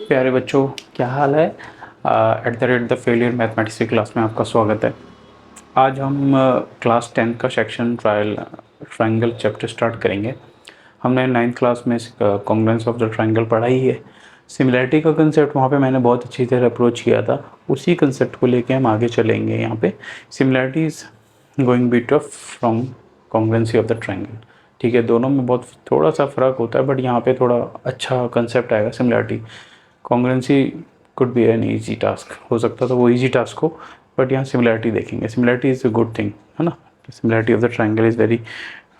प्यारे बच्चों, क्या हाल है। At the rate the failure mathematics की क्लास में आपका स्वागत है। आज हम क्लास 10 का सेक्शन ट्रायंगल चैप्टर स्टार्ट करेंगे। हमने 9th क्लास में कॉन्ग्रुएंस ऑफ द ट्रायंगल पढ़ा ही है। सिमिलैरिटी का कंसेप्ट वहाँ पे मैंने बहुत अच्छी तरह अप्रोच किया था। उसी कंसेप्ट को लेके हम आगे चलेंगे। यहाँ पे similarity is going bit of from congruency of the triangle. ठीक है, दोनों में बहुत थोड़ा सा फ़र्क होता है, बट यहाँ पे थोड़ा अच्छा कंसेप्ट आएगा। Similarity congruency could be an easy task, हो सकता था वो ईजी टास्क हो, बट यहाँ सिमिलैरिटी देखेंगे। Similarity is a good thing, है ना। Similarity of the triangle is very,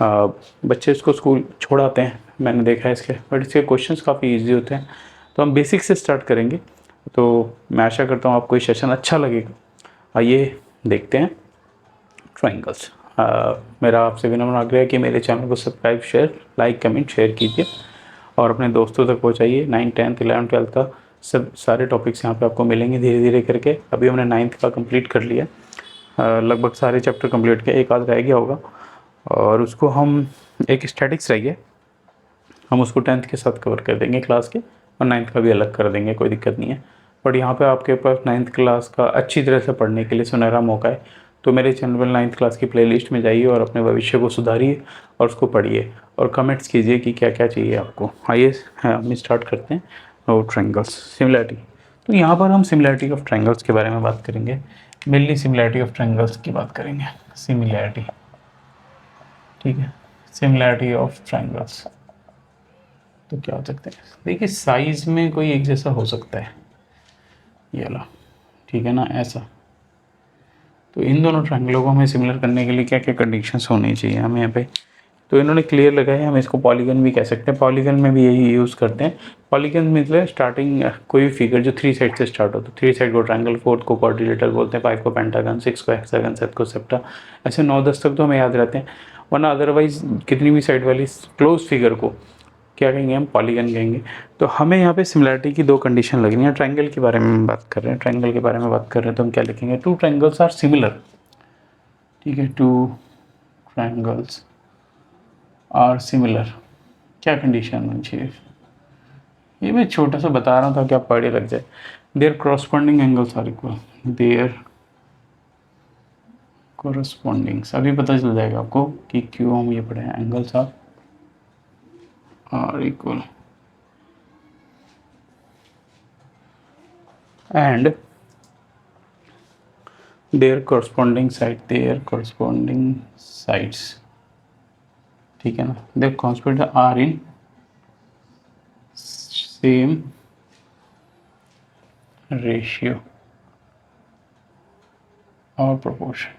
बच्चे इसको स्कूल छोड़ आते हैं, मैंने देखा है इसके, बट इसके क्वेश्चंस काफ़ी इजी होते हैं। तो हम बेसिक से स्टार्ट करेंगे। तो मैं आशा करता हूँ आपको ये सेशन अच्छा लगेगा। आइए देखते हैं ट्रायंगल्स। मेरा आपसे विनम्र आग्रह है कि मेरे चैनल को subscribe, share, like, comment, share कीजिए और अपने दोस्तों तक पहुंचाइए। 9th 10th 11th 12th का सब सारे टॉपिक्स यहाँ पे आपको मिलेंगे धीरे धीरे करके। अभी हमने 9th का कंप्लीट कर लिया, लगभग सारे चैप्टर कंप्लीट किए, एक आध रह गया होगा और उसको हम, एक स्टैटिक्स रह गया, हम उसको 10th के साथ कवर कर देंगे क्लास के, और 9th का भी अलग कर देंगे, कोई दिक्कत नहीं है। बट यहाँ पे आपके पास 9th क्लास का अच्छी तरह से पढ़ने के लिए सुनहरा मौका है। तो मेरे चैनल पर 9th क्लास की प्लेलिस्ट में जाइए और अपने भविष्य को सुधारिए और उसको पढ़िए और कमेंट्स कीजिए कि क्या क्या चाहिए आपको। आइए हम स्टार्ट करते हैं। और ट्रायंगल्स सिमिलैरिटी, तो यहाँ पर हम सिमिलैरिटी ऑफ ट्रायंगल्स के बारे में बात करेंगे। मेनली सिमिलैरिटी ऑफ ट्रायंगल्स की बात करेंगे। सिमिलैरिटी, ठीक है, सिमिलैरिटी ऑफ ट्रायंगल्स। तो क्या हो सकता है, देखिए साइज में कोई एक जैसा हो सकता है, ये वाला, ठीक है ना, ऐसा। तो इन दोनों ट्रायंगलों को हमें सिमिलर करने के लिए क्या क्या कंडीशंस होनी चाहिए हमें यहाँ पे, तो इन्होंने क्लियर लगाया है। हम इसको पॉलीगन भी कह सकते हैं, पॉलीगन में भी यही यूज़ करते हैं। पॉलीगन मतलब स्टार्टिंग कोई भी फिगर जो 3 साइड से स्टार्ट हो, तो 3 साइड को ट्रायंगल, 4th को क्वाड्रिलेटरल बोलते हैं, 5 को पेंटागन, 6 को हेक्सागन, 7 को सेप्टा। ऐसे 9-10 तक तो हमें याद रहते हैं, वरना अदरवाइज कितनी भी साइड वाली क्लोज फिगर को क्या कहेंगे, हम पॉलीगन कहेंगे। तो हमें यहाँ पे सिमिलैरिटी की 2 कंडीशन लगनी है। ट्रायंगल के बारे में बात कर रहे हैं, ट्रायंगल के बारे में बात कर रहे हैं, तो हम क्या लिखेंगे, 2 ट्रायंगल्स आर सिमिलर। ठीक है, 2 ट्रायंगल्स आर सिमिलर। क्या कंडीशन होनी चाहिए, ये मैं छोटा सा बता रहा हूँ ताकि आप पढ़े लग जाए। Their corresponding angles are equal, their correspondings, अभी पता चल जाएगा आपको कि क्यों हम ये पढ़े हैं। Angles are equal and their corresponding sides, ठीक है ना, their corresponding are in same ratio और proportion,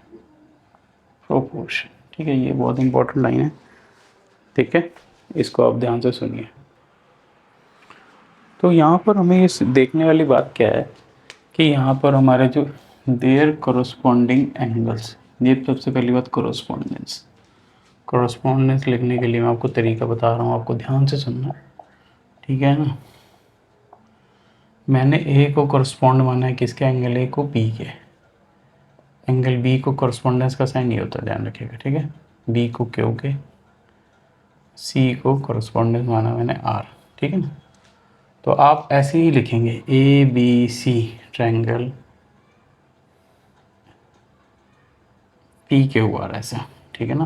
ठीक है, ये बहुत इंपॉर्टेंट लाइन है, ठीक है, इसको आप ध्यान से सुनिए। तो यहाँ पर हमें इस देखने वाली बात क्या है कि यहाँ पर हमारे जो देयर कॉरस्पॉन्डिंग एंगल्स, ये सबसे पहली बात कॉरस्पॉन्डेंस। कॉरस्पॉन्डेंस लिखने के लिए मैं आपको तरीका बता रहा हूँ, आपको ध्यान से सुनना, ठीक है ना। मैंने ए को कॉरस्पॉन्ड माना है किसके, एंगल ए को बी के, एंगल बी को कॉरस्पॉन्डेंस का साइन नहीं होता, ध्यान रखिएगा, ठीक है। बी को क्यू के, सी को कॉरस्पॉन्डेंस माना मैंने आर, ठीक है ना। तो आप ऐसे ही लिखेंगे A B C triangle P Q R, ऐसा, ठीक है ना।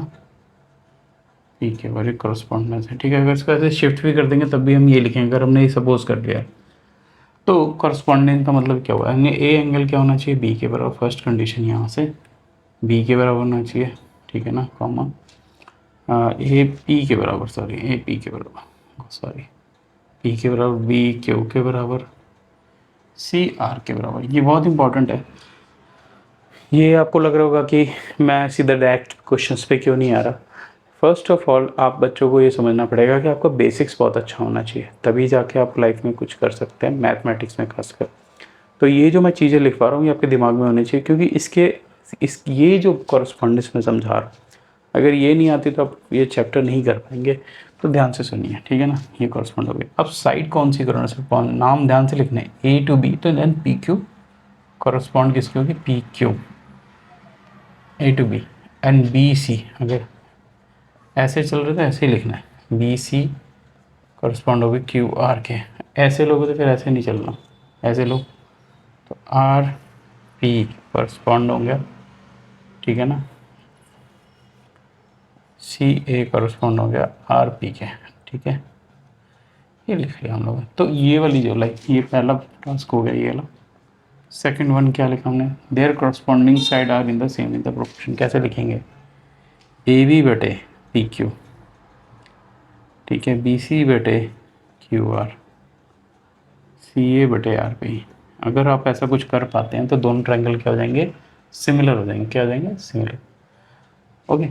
पी क्यू आर एक कॉरस्पॉन्डेंस है, ठीक है। अगर इसको ऐसे शिफ्ट भी कर देंगे तब भी हम ये लिखेंगे, अगर हमने ये सपोज कर लिया। तो कॉरस्पॉन्डेंस का मतलब क्या हुआ, ए एंगल क्या होना चाहिए, बी के बराबर, फर्स्ट कंडीशन यहाँ से बी के बराबर होना चाहिए, ठीक है ना, कॉमा ए पी के बराबर, सॉरी ए पी के बराबर, सॉरी पी के बराबर, बी क्यू के बराबर, सी आर के बराबर। ये बहुत इंपॉर्टेंट है। ये आपको लग रहा होगा कि मैं सीधा डायरेक्ट क्वेश्चंस पे क्यों नहीं आ रहा। फर्स्ट ऑफ ऑल आप बच्चों को ये समझना पड़ेगा कि आपका बेसिक्स बहुत अच्छा होना चाहिए, तभी जाके आप लाइफ में कुछ कर सकते हैं, मैथमेटिक्स में खासकर। तो ये जो मैं चीज़ें लिख पा रहा हूँ ये आपके दिमाग में होनी चाहिए, क्योंकि ये जो कॉरस्पॉन्डेंस में समझा रहा हूँ, अगर ये नहीं आती तो आप ये चैप्टर नहीं कर पाएंगे। तो ध्यान से सुनिए, ठीक है ना, ये कॉरस्पॉन्ड हो गई। अब साइड कौन सी करना, सिर्फ नाम ध्यान से लिखना है, ए टू बी, तो देन पी क्यू कॉरस्पॉन्ड किसकी होगी, P Q, A to B, and B C, अगर ऐसे चल रहे तो ऐसे ही लिखना है, बी सी कॉरस्पॉन्ड होगी क्यू आर के, ऐसे लोगे तो फिर ऐसे नहीं चलना, ऐसे लोग तो आर पी करस्पॉन्ड होंगे, ठीक है ना, सी ए करस्पॉन्ड हो गया आर पी के, ठीक है, ये लिख लिया हम लोग। तो ये वाली जो लाइक ये पहला टास्क हो गया ये वाला। सेकंड वन क्या लिखा हमने, their corresponding side are in the same in the proportion, कैसे लिखेंगे, ए बी बटे पी क्यू, ठीक है, बी सी बटे क्यू आर, सी ए बटे आर पी। अगर आप ऐसा कुछ कर पाते हैं तो दोनों ट्रायंगल क्या हो जाएंगे, सिमिलर हो जाएंगे, क्या हो जाएंगे, सिमिलर। ओके,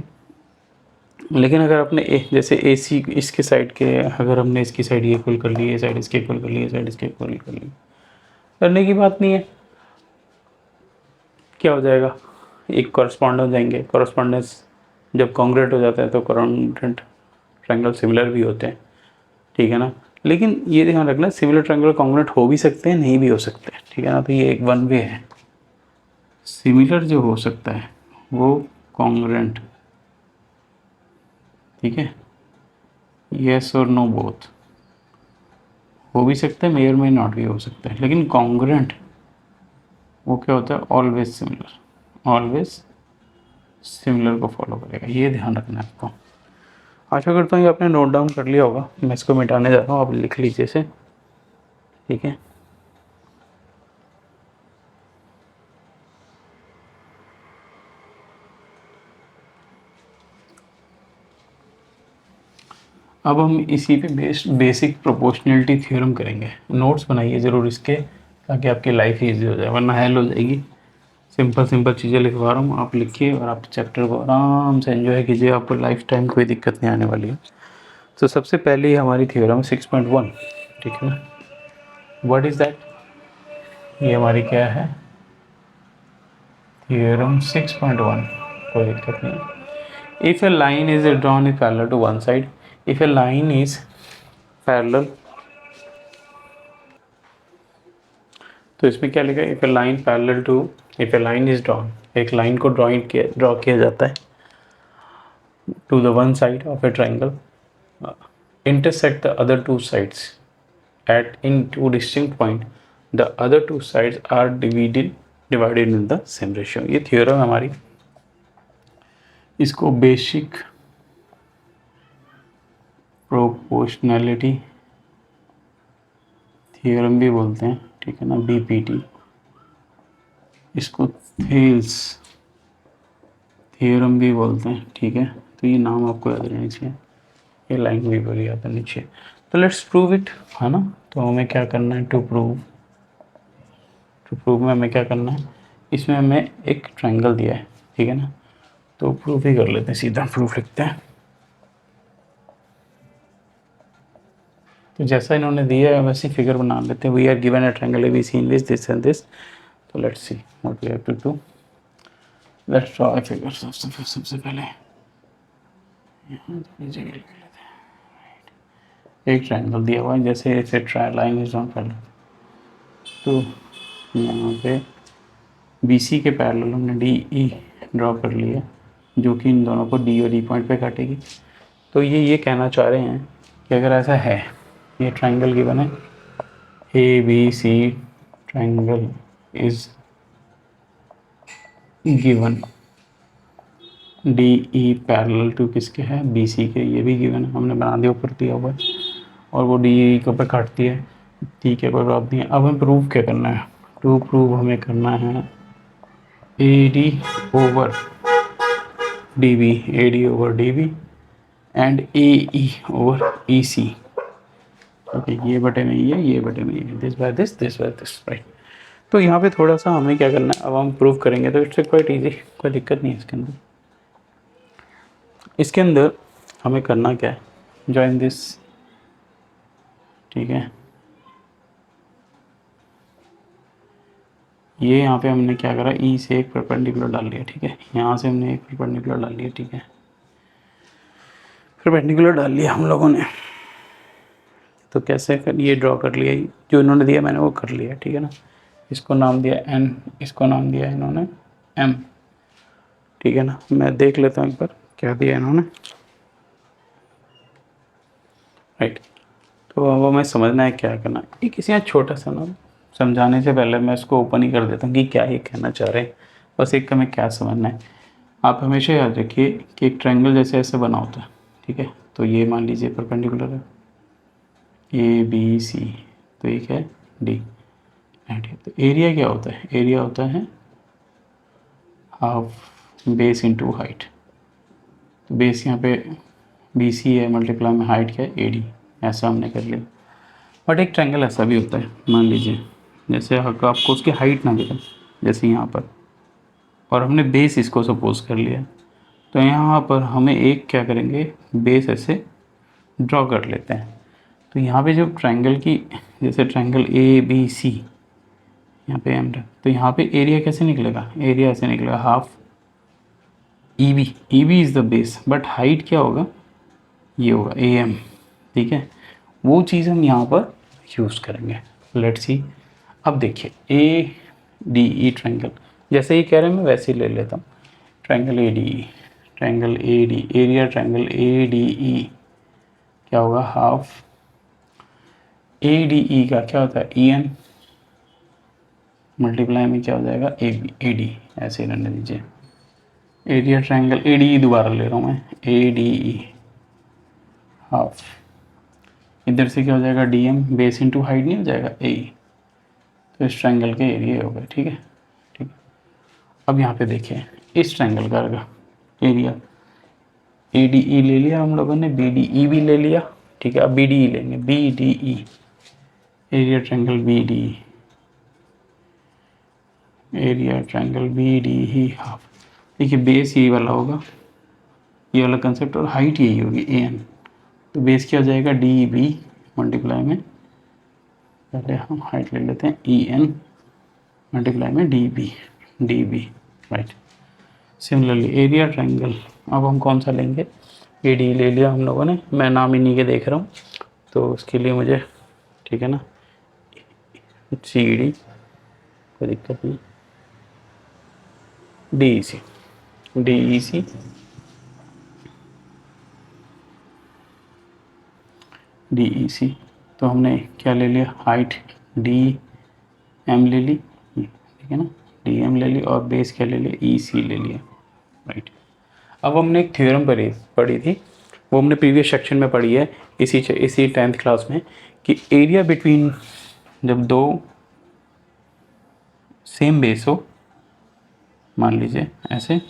लेकिन अगर आपने जैसे ए सी इसके साइड के, अगर हमने इसकी साइड ये इक्वल कर ली, ये साइड इसके इक्वल कर ली, ये साइड इसके इक्वल कर ली, करने की बात नहीं है, क्या हो जाएगा, एक कॉरस्पॉन्ड हो जाएंगे। कॉरस्पॉन्डेंस जब कॉन्ग्रेट हो जाता है तो कॉन्ग्रेंट ट्रायंगल सिमिलर भी होते हैं, ठीक है ना। लेकिन ये ध्यान रखना, सिमिलर ट्रायंगल कॉन्ग्रेंट हो भी सकते हैं, नहीं भी हो सकते, ठीक है ना। तो ये एक वन वे है, सिमिलर जो हो सकता है वो कॉन्ग्रेंट, ठीक है, यस और नो बोथ हो भी सकता है, मे और मे नॉट भी हो सकता है, लेकिन कॉन्ग्रेंट वो क्या होता है, ऑलवेज सिमिलर, ऑलवेज सिमिलर को फॉलो करेगा, ये ध्यान रखना है आपको। आशा करता हूँ ये आपने नोट डाउन कर लिया होगा, मैं इसको मिटाने जा रहा हूँ, आप लिख लीजिए इसे, ठीक है। अब हम इसी पे बेस्ड बेसिक प्रोपोर्शनलिटी थ्योरम करेंगे। नोट्स बनाइए ज़रूर इसके, ताकि आपकी लाइफ ईजी हो जाए, वरना हेल हो जाएगी। सिंपल सिंपल चीज़ें लिखवा रहा हूँ, आप लिखिए और आप चैप्टर को आराम से एंजॉय कीजिए, आपको लाइफ टाइम कोई दिक्कत नहीं आने वाली है। तो सबसे पहले ही हमारी थ्योरम 6.1, ठीक है ना, व्हाट इज़ दैट, ये हमारी क्या है, थ्योरम 6.1, कोई दिक्कत नहीं। If a line is drawn is parallel to one side, if a line is parallel, तो इसमें क्या लिखा है, if a line parallel to, if a line is drawn, एक लाइन को ड्रॉ किया जाता है to the one side of a triangle, intersect the other two sides at in two distinct point, the other two sides are divided in the same ratio। ये theorem हमारी, इसको basic proportionality theorem भी बोलते हैं, ठीक है ना, BPT, इसको थेल्स थ्योरम भी बोलते हैं, ठीक है। तो ये नाम आपको याद रहना चाहिए, ये लाइन भी बड़ी याद रहनी चाहिए। तो लेट्स प्रूव इट, है ना। तो हमें क्या करना है, टू प्रूव में हमें क्या करना है, इसमें हमें एक ट्रायंगल दिया है, ठीक है ना। तो प्रूफ ही कर लेते हैं, सीधा प्रूफ लिखते हैं। तो जैसा इन्होंने दिया है वैसे फिगर बना लेते हैं। We are given a triangle A B C in this and this, तो let's see what we have to do. Let's draw a figure. सबसे पहले यहाँ जगह लिख लेते हैं, एक ट्रायंगल दिया हुआ है, जैसे इसे लाइन इज ऑन पैरेलल, तो यहाँ पे बी सी के पैरेलल हमने डी ई ड्रॉ कर लिया, जो कि इन दोनों को डी और डी पॉइंट पे काटेगी। तो ये कहना चाह रहे हैं कि अगर ऐसा है, ये ट्रायंगल गिवन है, A B C triangle is given, D E parallel to किसके है, बी सी के, ये भी गिवन है, हमने बना दिया, ऊपर दिया हुआ है, और वो डी ई के ऊपर काटती है, ठीक है, कोई बात नहीं है। अब हमें प्रूव क्या करना है, टू प्रूव हमें करना है A D over D B, A D over D B and A E over E C, okay, ये बटे में ये, ये बटे में ये, this by this, this by this, right. तो यहाँ पे थोड़ा सा हमें क्या करना है, अब हम प्रूव करेंगे, तो इट्स क्वाइट इजी, कोई दिक्कत नहीं है इसके अंदर। इसके अंदर हमें करना क्या है, जॉइन दिस, ठीक है, ये यहाँ पे हमने क्या करा, ई से एक परपेंडिकुलर डाल लिया, ठीक है, यहाँ से हमने एक परपेंडिकुलर डाल लिया, ठीक है, परपेंडिकुलर डाल लिया हम लोगों ने। तो कैसे कर, ये ड्रॉ कर लिया, जो इन्होंने दिया मैंने वो कर लिया, ठीक है ना। इसको नाम दिया एन, इसको नाम दिया इन्होंने एम, ठीक है ना। मैं देख लेता हूँ एक बार क्या दिया इन्होंने, राइट। तो अब हमें समझना है क्या करना है। ये किसी यहाँ छोटा सा ना, समझाने से पहले मैं इसको ओपन ही कर देता हूँ कि क्या ये कहना चाह रहे हैं, बस एक का हमें क्या समझना है। आप हमेशा याद रखिए कि एक ट्रायंगल जैसे ऐसे बना होता है, ठीक है। तो ये मान लीजिए परपेंडिकुलर है ए बी सी, तो एक है डी एंड। तो एरिया क्या होता है? एरिया होता है हाफ बेस इंटू हाइट। तो बेस यहाँ पे बी सी है, मल्टीप्लाई में हाइट क्या है ए डी, ऐसा हमने कर लिया। बट एक ट्रायंगल ऐसा भी होता है, मान लीजिए जैसे अगर आपको उसकी हाइट ना मिले, जैसे यहाँ पर, और हमने बेस इसको सपोज कर लिया, तो यहाँ पर हमें एक क्या करेंगे, बेस ऐसे ड्रॉ कर लेते हैं। तो यहाँ पे जो ट्रायंगल की, जैसे ट्रायंगल ए बी सी, यहाँ पे एम, तो यहाँ पे एरिया कैसे निकलेगा? एरिया ऐसे निकलेगा half E B. E B is the base, but height क्या होगा? ये होगा ए एम, ठीक है। वो चीज़ हम यहाँ पर यूज़ करेंगे। लेट्स सी, अब देखिए ए डी ई ट्रायंगल, जैसे ही कह रहे हैं मैं वैसे ही ले लेता हूँ। Triangle A D E, triangle A D, area triangle A D ई क्या होगा? हाफ ए डी ई का क्या होता है? ई एन, मल्टीप्लाई में क्या हो जाएगा? ए बी, ए डी, ऐसे ही रहने दीजिए। एरिया ट्रायंगल ए डी ई दोबारा ले रहा हूँ मैं, ए डी ई हाफ, इधर से क्या हो जाएगा? D M, base into height नहीं हो जाएगा ए, तो इस ट्रायंगल के एरिया हो गए, ठीक है। ठीक, अब यहाँ पे देखिए इस ट्रायंगल का एरिया ए डी ई ले लिया हम लोगों ने, बी डी ई भी ले लिया, ठीक है। अब बी डी ई लेंगे, B D E, area triangle B D, area triangle B D ही हाफ। देखिए बेस यही वाला होगा, ये वाला कंसेप्ट, और हाइट यही होगी ए एन। तो बेस क्या हो जाएगा? डी बी मल्टीप्लाई में, पहले हम हाइट ले लेते हैं, ई एन मल्टीप्लाई में D B, right. Similarly area triangle, अब हम कौन सा लेंगे? ए डी ले लिया हम लोगों ने, मैं नाम इन्हीं के देख रहा हूँ, तो उसके लिए मुझे, ठीक है ना, सी डी, कोई दिक्कत नहीं, डी ई सी, डी ई सी, डी ई सी। तो हमने क्या ले लिया? हाइट डी एम ले ली, ठीक है ना, डी एम ले ली, और बेस क्या ले लिया? ई सी ले लिया, राइट। अब हमने एक थ्योरम पढ़ी थी, वो हमने प्रीवियस सेक्शन में पढ़ी है, इसी 10th क्लास में, कि एरिया बिटवीन, जब दो सेम बेस हो, मान लीजिए ऐसे,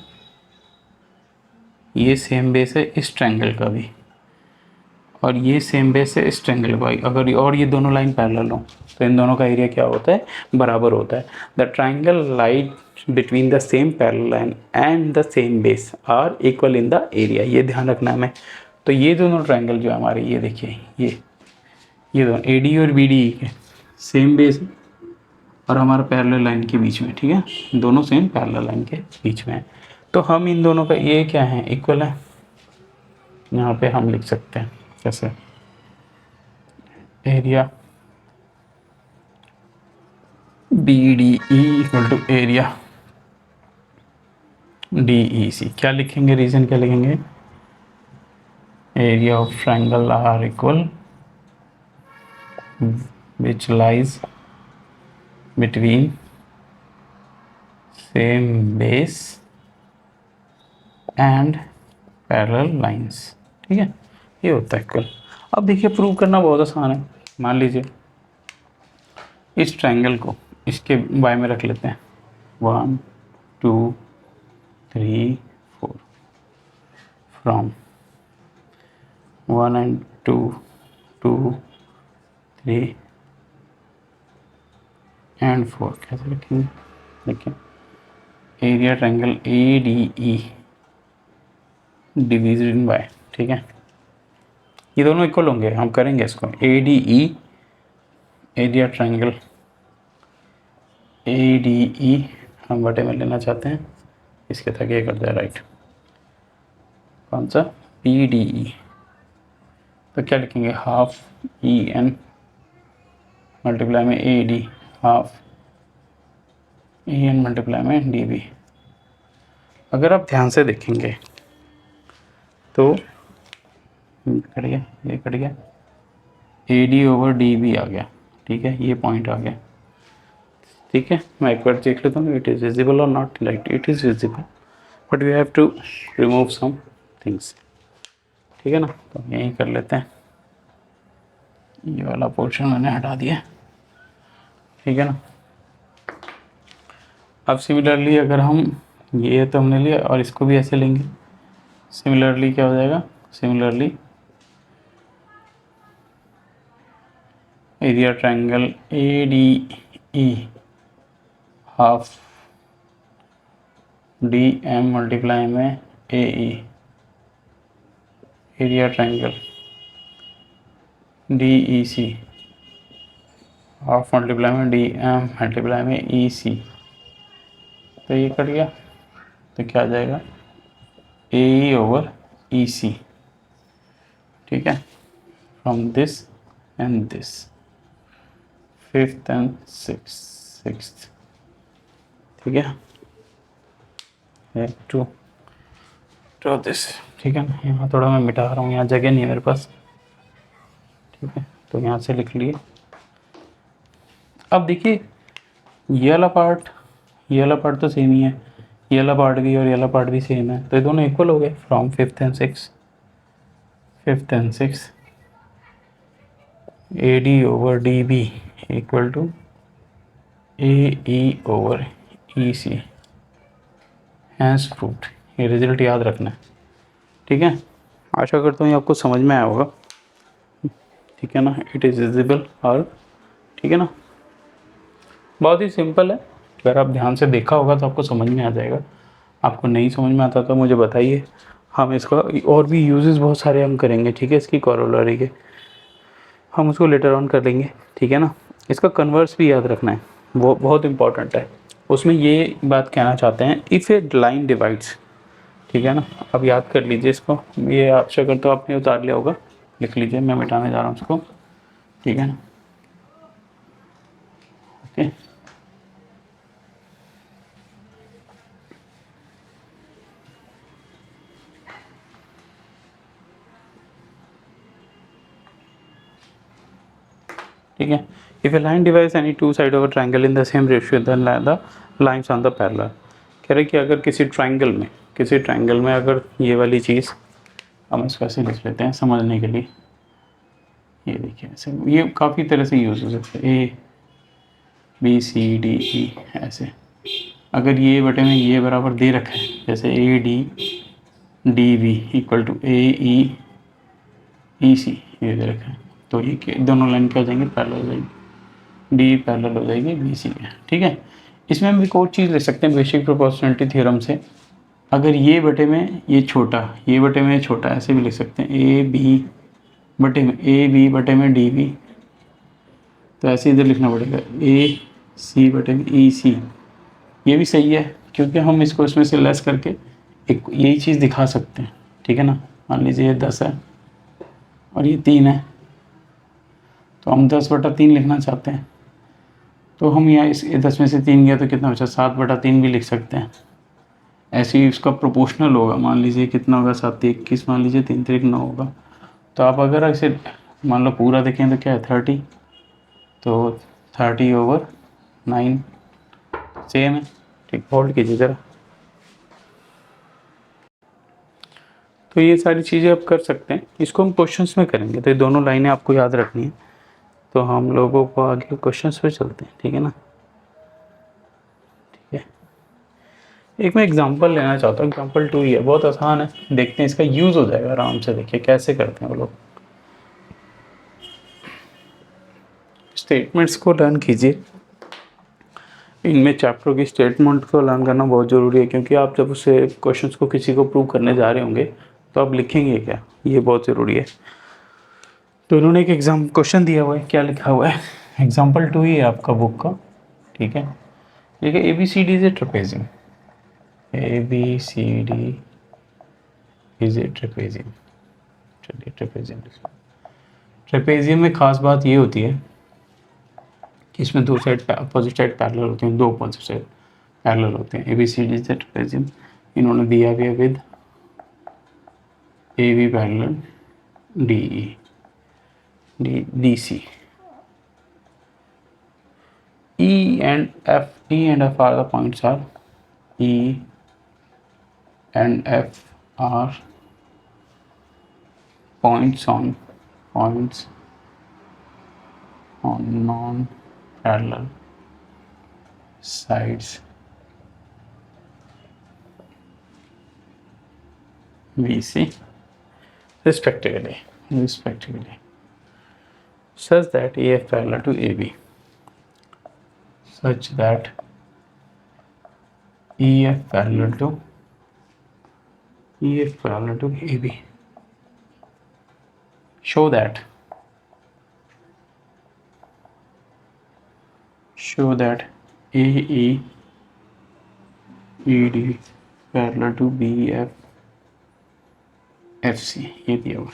ये सेम बेस है इस ट्रायंगल का भी, और ये सेम बेस है इस ट्रायंगल का, अगर और ये दोनों लाइन पैरेलल हो, तो इन दोनों का एरिया क्या होता है? बराबर होता है। The triangle light between the same parallel line and the same base are equal in the area, ये ध्यान रखना है हमें। तो ये दोनों ट्रायंगल जो है हमारे, ये देखिए, ये दोनों ए डी और बी डी के सेम बेस है, और हमारा पैरेलल लाइन के बीच में, ठीक है, दोनों सेम पैरेलल लाइन के बीच में है। तो हम इन दोनों का ये क्या है? इक्वल है। यहाँ पे हम लिख सकते हैं कैसे? Area B D E equal to area D E C. क्या लिखेंगे? रीजन क्या लिखेंगे? Area of triangle are equal which lies between same base and parallel lines, ठीक है, ये होता है इक्वल। अब देखिए प्रूव करना बहुत आसान है। मान लीजिए इस ट्रायंगल को इसके बाय में रख लेते हैं, 1 2 3 4, फ्रॉम 1 and 2 2 3 and 4, कैसे रखेंगे? देखिए area triangle A D E division in by, ठीक है, ये दोनों इक्वल होंगे, हम करेंगे इसको ए D E, area triangle A D ई हम बटे में लेना चाहते हैं, इसके तक ये कर जाए, राइट। कौन सा? पी डी ई, तो क्या लिखेंगे? हाफ ई एन मल्टीप्लाई में A D, half E N multiply में डी बी। अगर आप ध्यान से देखेंगे तो कट गया, ये कट गया, A D over D B आ गया, ठीक है, ये पॉइंट आ गया, ठीक है। मैं एक बार देख लेता हूँ इट इज़ विजिबल और not, like it is visible but we have to remove some things, ठीक है ना। तो यही कर लेते हैं, ये वाला पोर्शन मैंने हटा दिया, ठीक है ना। अब सिमिलरली अगर हम ये तो हमने लिया और इसको भी ऐसे लेंगे, सिमिलरली क्या हो जाएगा, similarly area triangle A D E half D M multiply में A E, area triangle D E C half multiply में डी एम मल्टीप्लाई में ई सी, तो ये कट गया, तो क्या आ जाएगा ए ई ओवर ई सी, ठीक है, from this and this, fifth and sixth, ठीक है, टू ड्रॉ दिस, ठीक है ना। यहाँ थोड़ा मैं मिटा रहा हूँ, यहाँ जगह नहीं है मेरे पास, ठीक है, तो यहाँ से लिख लिए। अब देखिए ये वाला पार्ट तो सेम ही है, ये वाला पार्ट भी और ये वाला पार्ट भी सेम है, तो ये दोनों इक्वल हो गए, from fifth and six A D over D B equal to A E over E C, hence proved, ये रिजल्ट याद रखना है, ठीक है। आशा करता हूँ ये आपको समझ में आया होगा, ठीक है ना, इट इज़ विजिबल, और ठीक है ना, बहुत ही सिंपल है, अगर आप ध्यान से देखा होगा तो आपको समझ में आ जाएगा। आपको नहीं समझ में आता तो मुझे बताइए, हम इसका और भी यूजेस बहुत सारे हम करेंगे, ठीक है, इसकी कॉरोलरी के, हम उसको लेटर ऑन कर लेंगे, ठीक है ना। इसका कन्वर्स भी याद रखना है, वो बहुत इंपॉर्टेंट है, उसमें ये बात कहना चाहते हैं, इफ़ ए लाइन डिवाइड्स, ठीक है ना। अब याद कर लीजिए इसको, ये आशा करता हूँ आपने उतार लिया होगा, लिख लीजिए, मैं मिटाने जा रहा हूँ उसको, ठीक है ना, ओके। ठीक है, if a line divides any two side of a triangle in the same ratio then the lines on the parallel, कह रहे कि अगर किसी ट्रायंगल में अगर ये वाली चीज़, हम इसको ऐसे लिख लेते हैं समझने के लिए, ये देखिए ऐसे, ये काफ़ी तरह से यूज़ हो सकता है, A B C D E ऐसे, अगर ये बटे में ये बराबर दे रखा है, जैसे A D D V equal to A E C ये दे रखा है, तो ये दोनों लाइन क्या हो जाएंगे, पैरेलल हो जाएंगी, डी पैरेलल हो जाएगी बी सी के, ठीक है। इसमें हम एक और चीज़ ले सकते हैं बेसिक प्रोपोर्शनलिटी थ्योरम से, अगर ये बटे में ये छोटा, ये बटे में छोटा, ऐसे भी लिख सकते हैं, ए बी बटे में डी बी, तो ऐसे इधर लिखना पड़ेगा ए सी बटे में ई सी, ये भी सही है क्योंकि हम इसको इसमें से लेस करके एक यही चीज़ दिखा सकते हैं, ठीक है ना। मान लीजिए ये 10 है और ये 3 है, तो हम 10/3 लिखना चाहते हैं, तो हम यहाँ इस 10 में से 3 गया तो कितना बचा, 7/3 भी लिख सकते हैं। ऐसे ही उसका प्रोपोर्शनल होगा, मान लीजिए कितना होगा, 7×21, मान लीजिए 3×3=9 होगा, तो आप अगर इसे मान लो पूरा देखें तो क्या है 30, तो 30/9 सेम है, ठीक, होल्ड कीजिए ज़रा। तो ये सारी चीज़ें आप कर सकते हैं, इसको हम क्वेश्चंस में करेंगे, तो ये दोनों लाइनें आपको याद रखनी है, तो हम लोगों को आगे क्वेश्चंस पे चलते हैं, ठीक है ना, ठीक है। एक मैं एग्जांपल लेना चाहता हूँ, एग्जांपल 2 ही है, बहुत आसान है, देखते हैं इसका यूज़ हो जाएगा आराम से, देखिए कैसे करते हैं वो लोग। स्टेटमेंट्स को लर्न कीजिए, इनमें चैप्टर की स्टेटमेंट को लर्न करना बहुत ज़रूरी है, क्योंकि आप जब उसे क्वेश्चंस को किसी को प्रूव करने जा रहे होंगे तो आप लिखेंगे क्या, ये बहुत ज़रूरी है। तो इन्होंने एक एग्जाम क्वेश्चन दिया हुआ है, क्या लिखा हुआ है, एग्जाम्पल 2 ही है आपका बुक का, ठीक है। देखिए A B C D is a trapezium, A B C D is a trapezium, चलिए ट्रेपेजियम में ख़ास बात ये होती है कि इसमें दो साइड अपोजिट साइड पैरेलल होते हैं, दो अपोजिट साइड पैरेलल होते हैं, A B C D is a trapezium, इन्होंने दिया भी है with A B parallel D E, DC. E and F are the points are E and F are points on non-parallel sides VC respectively, such that AF parallel to AB, such that EF parallel to AB. Show that AE ED parallel to BF FC, ये दिया हुआ।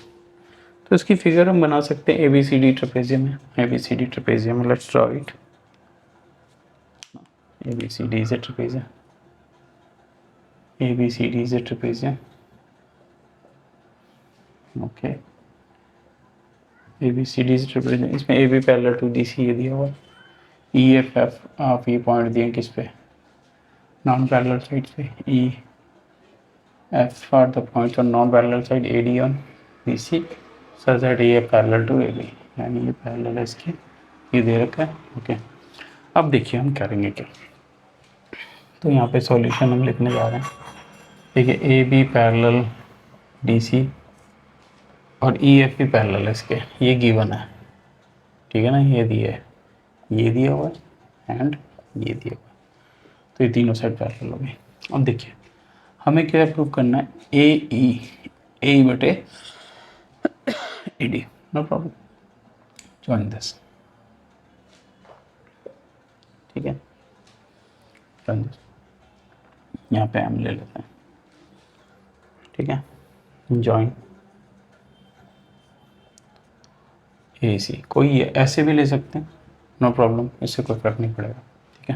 तो इसकी figure हम बना सकते हैं ABCD trapezium है, ABCD trapezium, let's draw it. ABCD is a trapezium, ABCD is a trapezium, okay. ABCD is a trapezium, इसमें AB पैरेलल टू DC ये दिया हुआ है। EFF आप ये पॉइंट दिए किस पे, नॉन पैरेलल साइड पे। EF are the points on non parallel side AD on BC such that ये पैरेलल टू AB, यानी ये पैरेलल है इसके, ये दे रखा है, ओके। अब देखिए हम करेंगे क्या। तो यहाँ पे सॉल्यूशन हम लिखने जा रहे हैं, देखिए AB पैरेलल DC और EF भी पैरेलल है इसके, ये गिवन है, ठीक है ना, ये दिया है, ये दिया हुआ है एंड ये दिया हुआ है, तो ये तीनों साइड पैरेलल हो गई। अब देखिए हमें क्या प्रूव करना है, ए बटे AD, no problem, join this, ठीक है, जॉइन दिस, यहाँ पे हम ले लेते हैं, ठीक है, जॉइन AC, कोई ऐसे भी ले सकते हैं, नो प्रॉब्लम, इससे कोई फर्क नहीं पड़ेगा, ठीक है,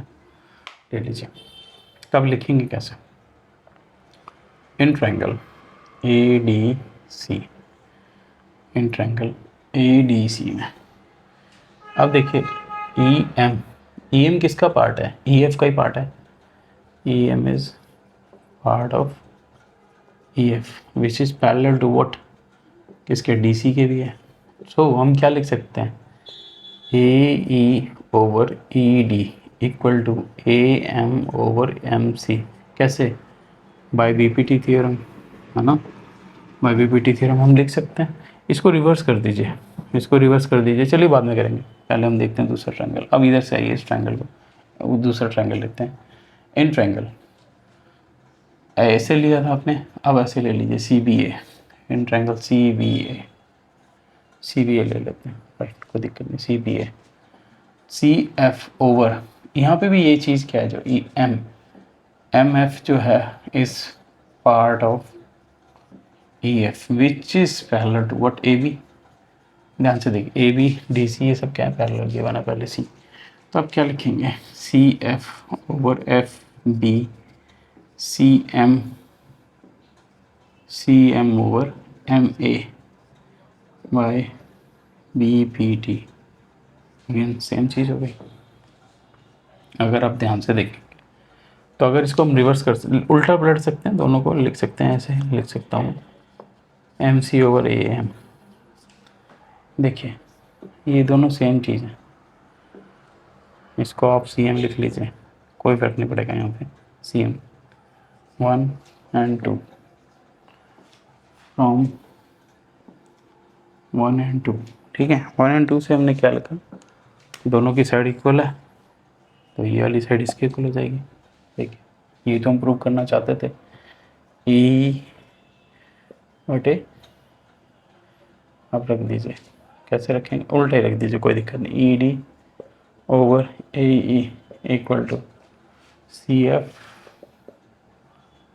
ले लीजिए। तब लिखेंगे कैसे, in triangle ADC, in triangle ADC में अब देखिए EM किसका पार्ट है, EF का ही पार्ट है, EM is part of EF which is parallel to what, किसके, DC के भी है। सो हम क्या लिख सकते हैं, AE over ED equal to AM over MC, कैसे, बाय BPT थ्योरम, है ना, बाय BPT थ्योरम हम लिख सकते हैं। इसको रिवर्स कर दीजिए, चलिए बाद में करेंगे, पहले हम देखते हैं दूसरा ट्रायंगल। अब इधर से आइए, इस ट्रायंगल को, दूसरा ट्रायंगल लेते हैं, इन ट्रायंगल ऐसे लिया था आपने, अब ऐसे ले लीजिए CBA, इन ट्रायंगल CBA ले लेते हैं, राइट, कोई दिक्कत नहीं, CBA CF ओवर, यहाँ पे भी ये चीज़ क्या है, जो MF जो है इस part of EF which is parallel to what, AB, ध्यान से देखिए AB DC ये सब क्या है, पैरेलल, ये बना पहले C, तो अब क्या लिखेंगे, CF over FB CM over MA by BPT, again same चीज़ हो गई। अगर आप ध्यान से देखेंगे तो अगर इसको हम रिवर्स उल्टा पलट सकते हैं, दोनों को लिख सकते हैं, ऐसे लिख सकता हूँ MC ओवर AM, देखिए ये दोनों सेम चीज़ है, इसको आप CM लिख लीजिए, कोई फर्क नहीं पड़ेगा, यहाँ पे CM 1 and 2 फ्रॉम 1 and 2, ठीक है, 1 and 2 से हमने क्या लिखा, दोनों की साइड इक्वल है, तो ये वाली साइड इसकी इक्वल हो जाएगी, देखिए ये तो हम प्रूव करना चाहते थे, E बटे, आप रख दीजिए, कैसे रखेंगे, उल्टे रख दीजिए, कोई दिक्कत नहीं, ED over AE equal to CF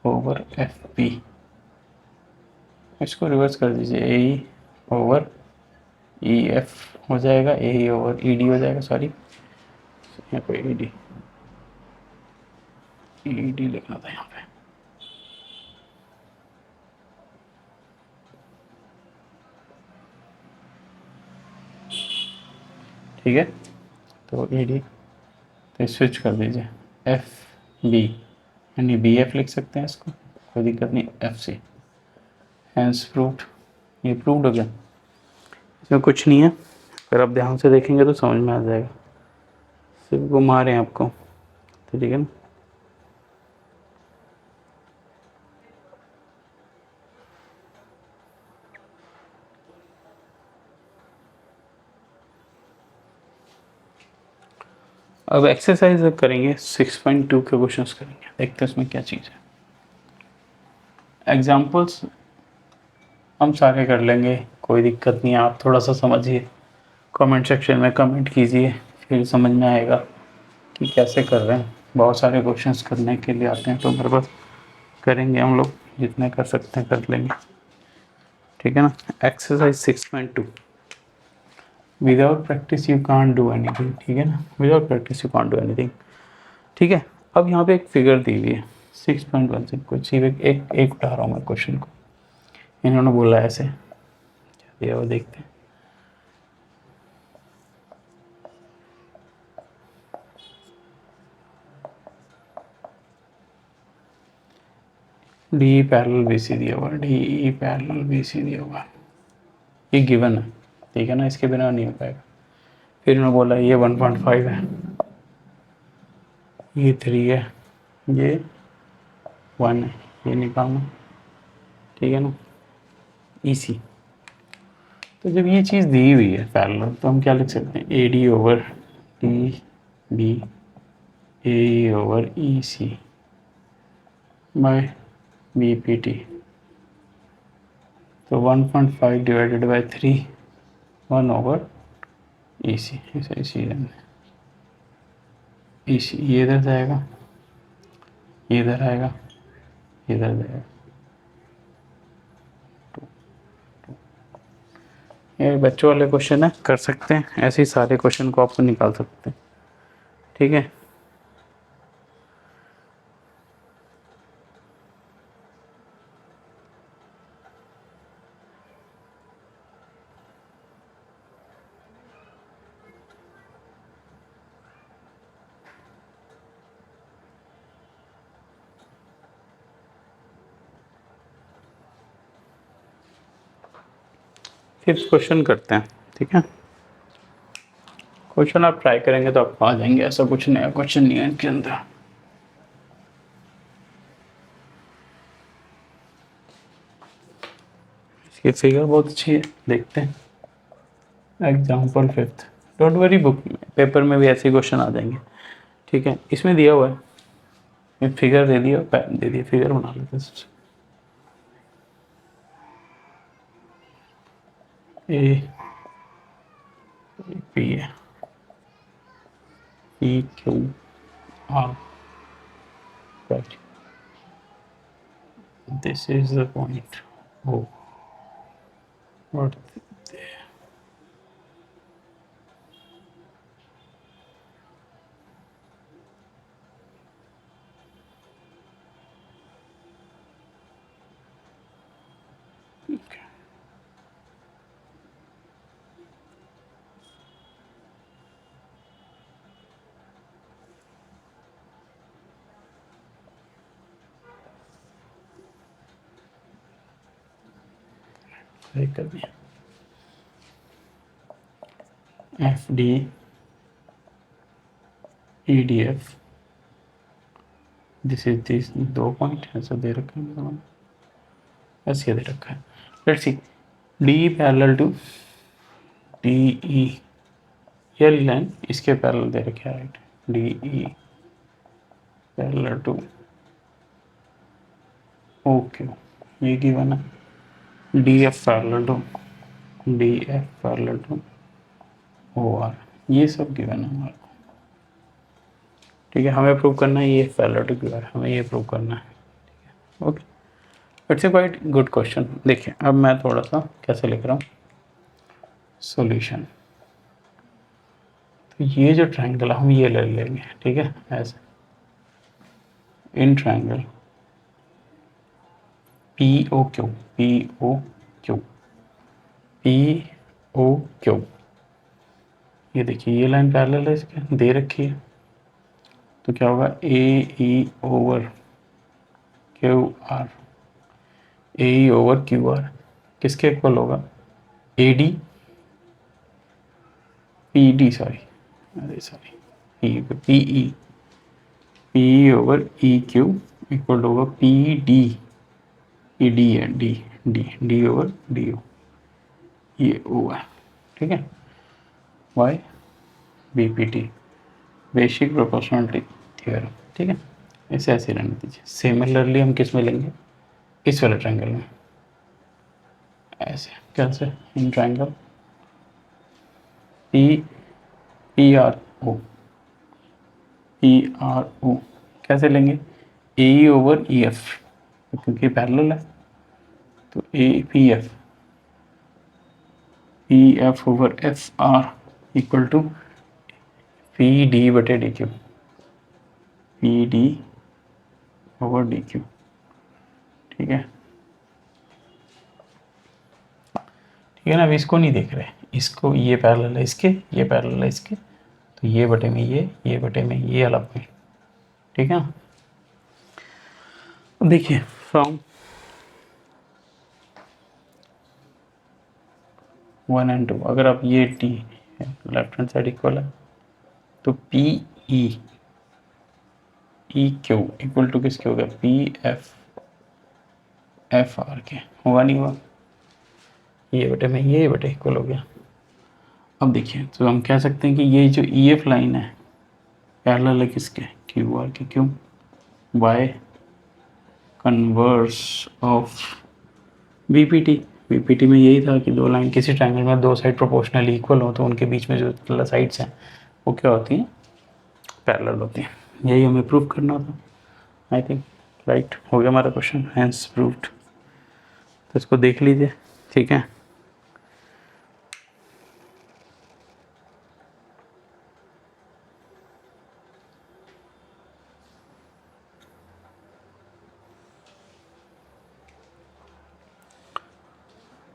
over FP, इसको रिवर्स कर दीजिए, AE ओवर EF हो जाएगा, AE ओवर ED हो जाएगा, सॉरी यहाँ पे ED लिखना था यहाँ पे, ठीक है, तो ए डी, तो स्विच कर दीजिए एफ बी, यानी बी एफ लिख सकते हैं इसको, कोई दिक्कत नहीं, एफ सी, हैंस प्रूव्ड, ये प्रूव्ड हो गया, इसमें कुछ नहीं है। अगर आप ध्यान से देखेंगे तो समझ में आ जाएगा, सिर्फ घुमा रहे हैं आपको, तो ठीक है ना। अब एक्सरसाइज करेंगे 6.2 के क्वेश्चंस करेंगे, देखते हैं इसमें क्या चीज़ है। एग्जाम्पल्स हम सारे कर लेंगे, कोई दिक्कत नहीं है, आप थोड़ा सा समझिए, कमेंट सेक्शन में कमेंट कीजिए, फिर समझ में आएगा कि कैसे कर रहे हैं। बहुत सारे क्वेश्चंस करने के लिए आते हैं, तो मेरे पास करेंगे हम लोग, जितने कर सकते हैं कर लेंगे, ठीक है ना। Exercise 6.2, without practice you can't do anything, ठीक है ना, without practice you can't do anything, ठीक है। अब यहाँ पे एक फिगर दी हुई है 6.1 से, कुछ एक एक उठा रहा हूँ मैं क्वेश्चन को, इन्होंने बोला ऐसे, क्या दिया वो देखते हैं। डी पैरेलल बी सी दिया हुआ, डी पैरेलल बी सी दिया हुआ, ये गिवन है, ठीक है ना, इसके बिना नहीं हो पाएगा। फिर उन्होंने बोला ये 1.5 है, ये 3 है, ये 1 है, ये निकालना, ठीक है ना, इसी। तो जब ये चीज़ दी हुई है पैरेलल, तो हम क्या लिख सकते हैं, A D over D B A over E C by B P T, तो 1.5 divided by 3, 1 over E C, ऐसा इसी ई सी, ये इधर जाएगा, ये इधर आएगा, इधर जाएगा, ये बच्चों वाले क्वेश्चन है, कर सकते हैं ऐसे ही, सारे क्वेश्चन को आपको निकाल सकते हैं, ठीक है। फिफ्थ क्वेश्चन करते हैं, ठीक है। क्वेश्चन आप ट्राई करेंगे तो आपको आ जाएंगे, ऐसा कुछ नया क्वेश्चन नहीं है इनके अंदर। इसकी फिगर बहुत अच्छी है, देखते हैं। Example fifth, don't worry, book paper में भी ऐसे क्वेश्चन आ जाएंगे, ठीक है। इसमें दिया हुआ है, फिगर दे दिया, पैन दे दिया, फिगर बना लेते हैं सबसे। ए पी है, P Q R, right, this is the point O, what, कर दिया, F D E D F, this is this, 2 point ऐसा दे रखा है, ऐसे दे रखा है। Let's see, D parallel to D E, ये लाइन इसके पैरेलल दे रखे है, right, D E parallel to O Q, ये गिवन है, D F parallel to D F parallel to O R, ये सब गिवन है हमारे को, ठीक है। हमें प्रूव करना है ये पैरेलल टू क्यू आर, हमें ये प्रूव करना है, okay. It's a quite good question. देखिए अब मैं थोड़ा सा कैसे लिख रहा हूँ सॉल्यूशन, तो ये जो ट्रायंगल हम ये ले लेंगे, ठीक है, ऐसे in triangle P O Q, P O Q, P O Q, ये देखिए ये लाइन पैरेलल है इसके, दे रखी है, तो क्या होगा A E over Q R, A E over Q R किसके इक्वल होगा, A D P D sorry, अरे sorry P E, P E over E Q equal होगा पी डी, ई डी है D, D over D U, ये O है, ठीक है, why B P T, basic proportionality theorem, ठीक है, इसे ऐसे रहने दीजिए। सिमिलरली हम किस में लेंगे, इस वाले ट्रायंगल में, ऐसे कैसे, in triangle P P R O, P R O कैसे लेंगे, ए ओवर ई एफ, क्योंकि पैरेलल है, तो A P F over F R equal to P D बटे D Q, P D over D Q, ठीक है, ठीक है ना। अब इसको नहीं देख रहे, इसको, ये पैरेलल है इसके, ये पैरेलल है इसके, तो ये बटे में ये बटे में ये वाला पॉइंट, ठीक है ना। अब देखिए फ्रॉम 1 and 2, अगर आप ये T left hand side equal है, तो P E Q equal to किसके हो गया, पी एफ आर के, होगा नहीं हुआ, ये बटे में ये बटे इक्वल हो गया। अब देखिए तो हम कह सकते हैं कि ये जो ई एफ लाइन है पैरेलल है किसके, क्यू आर के, क्यों, बाय कन्वर्स ऑफ वीपीटी में यही था कि दो लाइन किसी ट्रायंगल में दो साइड प्रोपोर्शनली इक्वल हो तो उनके बीच में जो साइड्स हैं वो क्या होती हैं, पैरेलल होती हैं। यही हमें प्रूव करना था, आई थिंक राइट हो गया हमारा क्वेश्चन, हैंस प्रूव्ड। तो इसको देख लीजिए, ठीक है।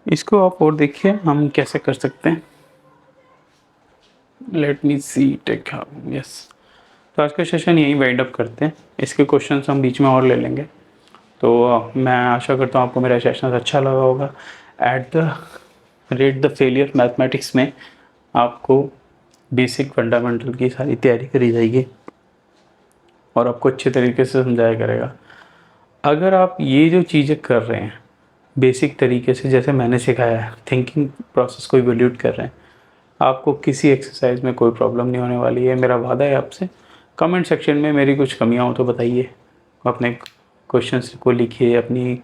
इसको आप और देखिए हम कैसे कर सकते हैं, लेट मी सी टेक, यस। तो आज का सेशन यहीं वाइंड अप करते हैं, इसके क्वेश्चंस हम बीच में और ले लेंगे। तो मैं आशा करता हूँ आपको मेरा सेशन अच्छा लगा होगा। At the rate the failure mathematics में आपको बेसिक फंडामेंटल की सारी तैयारी करी जाएगी और आपको अच्छे तरीके से समझाया करेगा। अगर आप ये जो चीज़ें कर रहे हैं बेसिक तरीके से, जैसे मैंने सिखाया है, थिंकिंग प्रोसेस को इवैल्यूएट कर रहे हैं, आपको किसी एक्सरसाइज में कोई प्रॉब्लम नहीं होने वाली है, मेरा वादा है आपसे। कमेंट सेक्शन में मेरी कुछ कमियां हो तो बताइए, अपने क्वेश्चंस को लिखिए, अपनी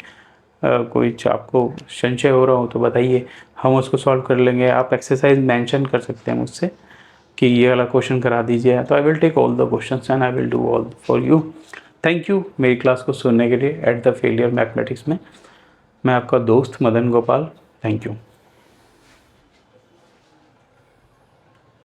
कोई आपको संशय हो रहा हो तो बताइए, हम उसको सॉल्व कर लेंगे। आप एक्सरसाइज मेंशन कर सकते हैं मुझसे कि ये वाला क्वेश्चन करा दीजिए, तो I will take all the questions and I will do all for you. Thank you मेरी क्लास को सुनने के लिए एट द फेलियर मैथमेटिक्स में। मैं आपका दोस्त मदन गोपाल, थैंक यू।